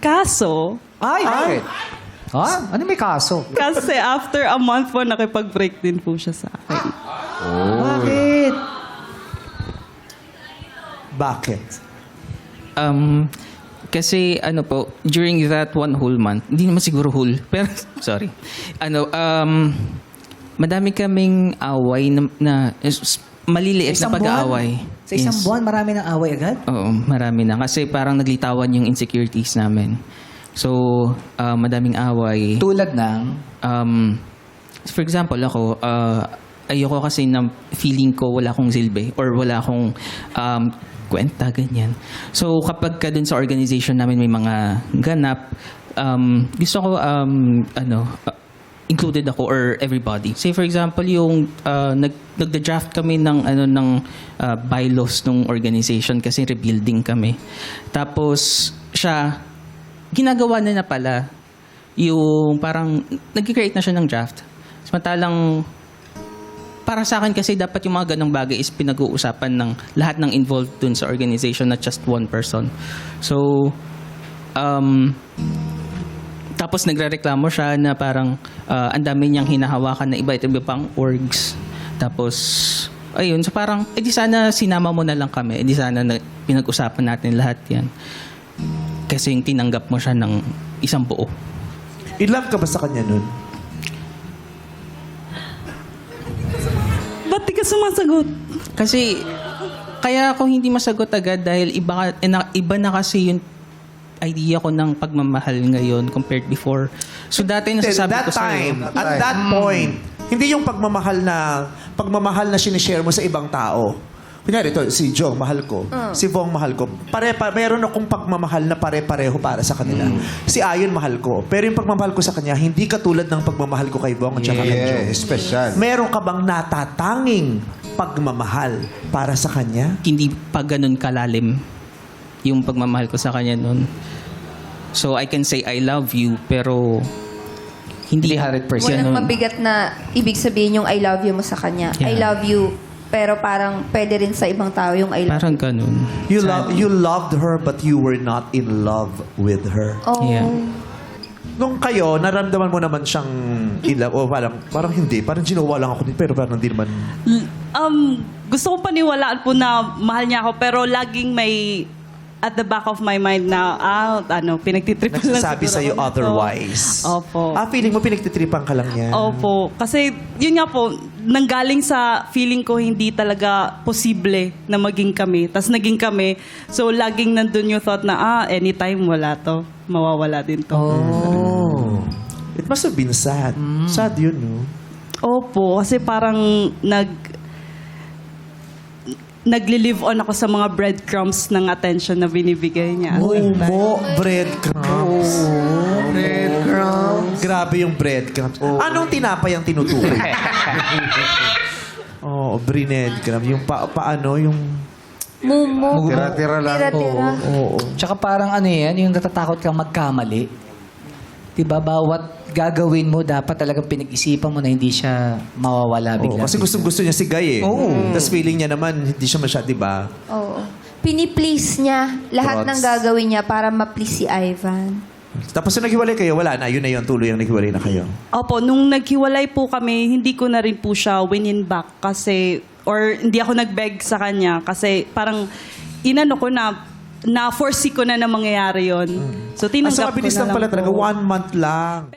Kaso, Bakit? Ano may kaso? kasi after a month po, nakipag-break din po siya sa akin. Bakit? Bakit? Kasi ano po, during that one whole month, hindi naman siguro whole, pero sorry. Madami kaming away na maliliit na pag-aaway. Sa isang Yes. buwan, marami ng away agad? Oo, marami na. Kasi parang naglitawan yung insecurities namin. So, madaming away. Tulad ng... For example, ako, ayoko kasi na feeling ko wala akong silbi or wala akong kwenta, ganyan. So, kapag ka dun sa organization namin may mga ganap, gusto ko, included ako or everybody. Say, for example, yung nagda-draft kami ng bylaws ng organization kasi rebuilding kami. Tapos, siya, ginagawa na pala yung parang nag-create na siya ng draft. Samantalang para sa akin kasi dapat yung mga ganong bagay is pinag-uusapan ng lahat ng involved dun sa organization, not just one person. So, tapos nagrereklamo siya na parang ang dami niyang hinahawakan na iba-iba pang orgs. Tapos, ayun, so parang, edi sana sinama mo na lang kami. Edi sana pinag-usapan natin lahat yan. Kasi yung tinanggap mo siya ng isang buo. In love ka ba sa kanya nun? Ba't di ka sumasagot? Kasi, kaya ako hindi masagot agad dahil iba na kasi yung idea ko ng pagmamahal ngayon compared before. So dati nasasabi That ko time, sa'yo, at that point, hindi yung pagmamahal na sinishare mo sa ibang tao. Kunyari, ito, si Jong, mahal ko. Si Vong, mahal ko. Meron akong pagmamahal na pare-pareho para sa kanila. Si Ayon, mahal ko. Pero yung pagmamahal ko sa kanya, hindi katulad ng pagmamahal ko kay Vong at saka kay Jong. Special. Meron ka bang natatanging pagmamahal para sa kanya? hindi pa ganun kalalim yung pagmamahal ko sa kanya noon. So I can say I love you, pero hindi 100%. Walang ganun. mabigat na ibig sabihin yung I love you mo sa kanya. I Yeah. love you, pero parang pwede rin sa ibang tao yung I love Parang ganun. You loved her but you were not in love with her. Oh. Yeah. Nung kayo, naramdaman mo naman siyang in love, o parang hindi, parang ginawa lang ako din, pero parang hindi naman. Gusto ko paniwalaan po na mahal niya ako, pero laging may at the back of my mind na, pinagtitripan lang Nagsasabi siguro sa'yo ako nito. otherwise. Opo. Feeling mo pinagtitripan ka lang yan. Opo. Kasi, yun nga po, nanggaling sa feeling ko hindi talaga posible na maging kami. Tapos naging kami. So, laging nandun yung thought na, anytime wala to. Mawawala din to. Oh. It must have been sad. Sad yun, no? Opo. Kasi parang nagli-live on ako sa mga breadcrumbs ng attention na binibigay niya. Umo, breadcrumbs. Breadcrumbs. Grabe yung breadcrumbs. Anong tinapay ang tinutukoy? breadcrumbs. Yung paano, yung... Mumo. Tira-tira lang. Tira-tira. Oo. Tsaka parang ano yan, yung natatakot kang magkamali. Diba, bawat gagawin mo, dapat talagang pinag-isipan mo na hindi siya mawawala bigla. Kasi gustong-gusto niya si Guy eh. Oo. Tapos feeling niya naman, hindi siya masyado, di ba? Oo. Piniplease niya lahat Trots. ng gagawin niya para ma-please si Ivan. Tapos nung naghiwalay kayo, wala na. Yun na yun, tuloy ang naghiwalay na kayo. Opo, nung naghiwalay po kami, hindi ko na rin po siya winin back kasi, or hindi ako nag-beg sa kanya kasi parang inano ko na-foresee ko na mangyayari yun. So, tinanggap ko mabilis na lang pala po. talaga. 1 month lang.